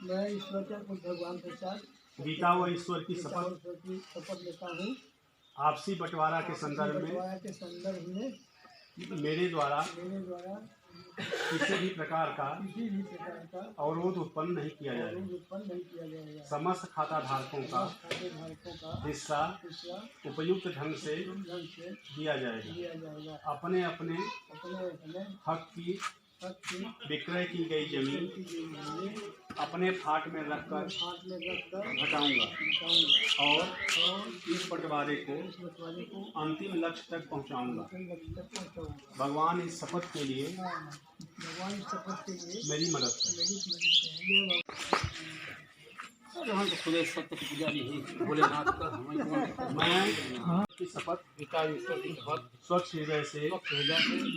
मैं ईश्वर के भगवान के साथ गीता व ईश्वर की शपथ लेता हूँ। आपसी बंटवारा के संदर्भ में मेरे द्वारा किसी भी प्रकार का अवरोध उत्पन्न नहीं किया जाएगा। समस्त खाता धारकों का हिस्सा उपयुक्त ढंग से दिया जाएगा। अपने अपने हक की विक्रय की गई जमीन अपने फाट में रखकर घटाऊंगा और इस बंटवारे को अंतिम लक्ष्य तक पहुंचाऊंगा। भगवान इस शपथ के लिए मेरी मदद करें। मैं की शपथ स्वच्छ हृदय से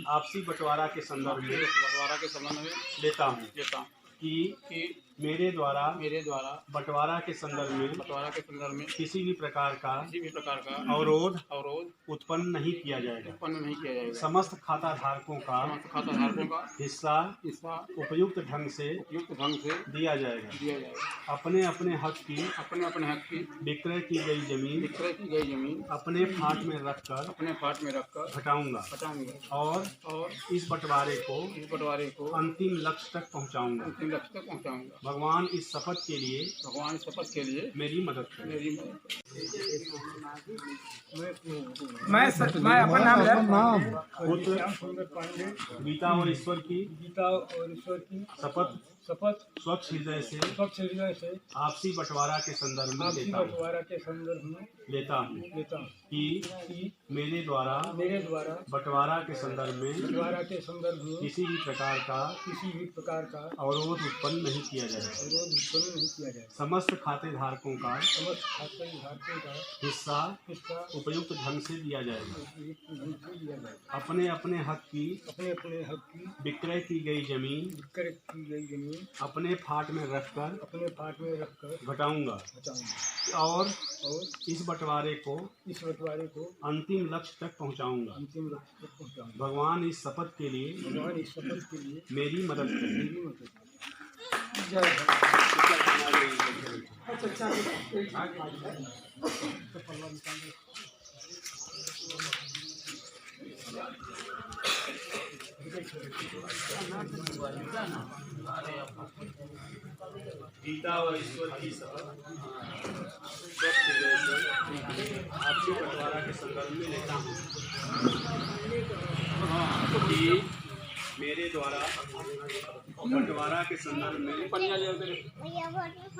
आपसी बंटवारा के संदर्भ में लेता हूँ कि मेरे द्वारा बंटवारा के संदर्भ में किसी भी प्रकार का अवरोध उत्पन्न नहीं किया जाएगा। समस्त खाता धारकों का हिस्सा उपयुक्त ढंग से दिया जाएगा। अपने अपने हक की विक्रय की गई जमीन अपने फाट में रखकर घटाऊंगा और इस बंटवारे को अंतिम लक्ष्य तक पहुंचाऊंगा। भगवान इस शपथ के लिए मेरी मदद करें। मैं अपना नाम गीता और ईश्वर की शपथ स्वच्छ हृदय से आपसी बंटवारा के संदर्भ में लेता हूँ कि मेरे द्वारा बंटवारा के संदर्भ में किसी भी प्रकार का अवरोध उत्पन्न नहीं किया जाएगा। समस्त खाते धारकों का हिस्सा उपयुक्त ढंग से दिया जाएगा। अपने अपने हक की विक्रय की गई जमीन अपने फाट में रखकर घटाऊंगा और इस बंटवारे को अंतिम लक्ष्य तक पहुंचाऊंगा। भगवान इस शपथ के लिए मेरी मदद करें। गीता और ईश्वर की शपथ आपसी बंटवारा के संदर्भ में लेता हूँ कि मेरे द्वारा बंटवारा के संदर्भ में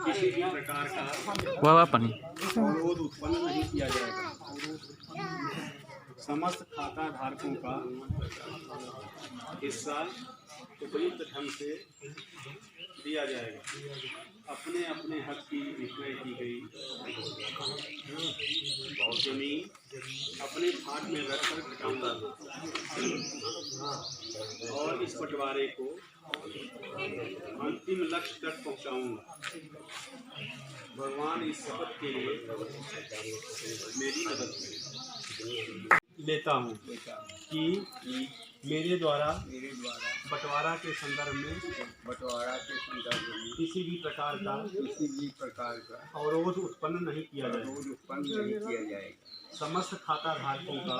किसी भी प्रकार का अवरोध उत्पन्न नहीं किया जाएगा। समस्त खाता धारकों का हिस्सा उपयुक्त ढंग से दिया जाएगा। अपने अपने हक की विक्रय की गई जमीन अपने फाट में रखकर घटाऊंगा और इस बंटवारे को अंतिम लक्ष्य तक पहुंचाऊंगा। भगवान इस शपथ के लिए मेरी मदद करें। लेता हूँ कि मेरे द्वारा बंटवारा के संदर्भ में किसी भी प्रकार का अवरोध उत्पन्न नहीं किया जाएगा। समस्त खाता धारकों का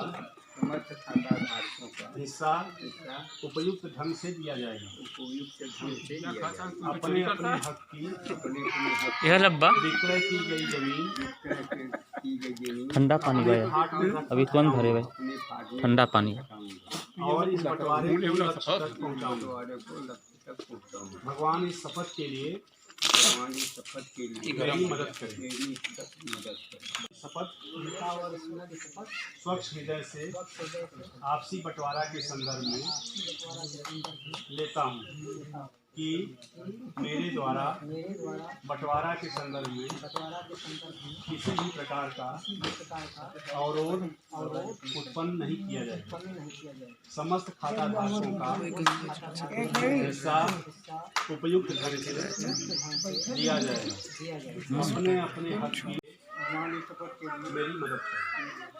हिस्सा उपयुक्त ढंग से दिया जाएगा। अपने अपने हक की विक्रय की गई जमीन ठंडा पानी भाई अभी तुरंत भरे भाई ठंडा पानी और इस बंटवारे को लक्ष्य तक पहुंचाऊंगा। भगवान इस शपथ के लिए मेरी मदद करें। शपथ स्वच्छ हृदय से आपसी बंटवारा के संदर्भ में लेता हूँ कि मेरे द्वारा बंटवारा के संदर्भ में किसी भी प्रकार का अवरोध उत्पन्न नहीं किया जाएगा। समस्त खाता धारकों का हिस्सा उपयुक्त ढंग से दिया जाएगा। अपने अपने हक की मेरी मदद करें।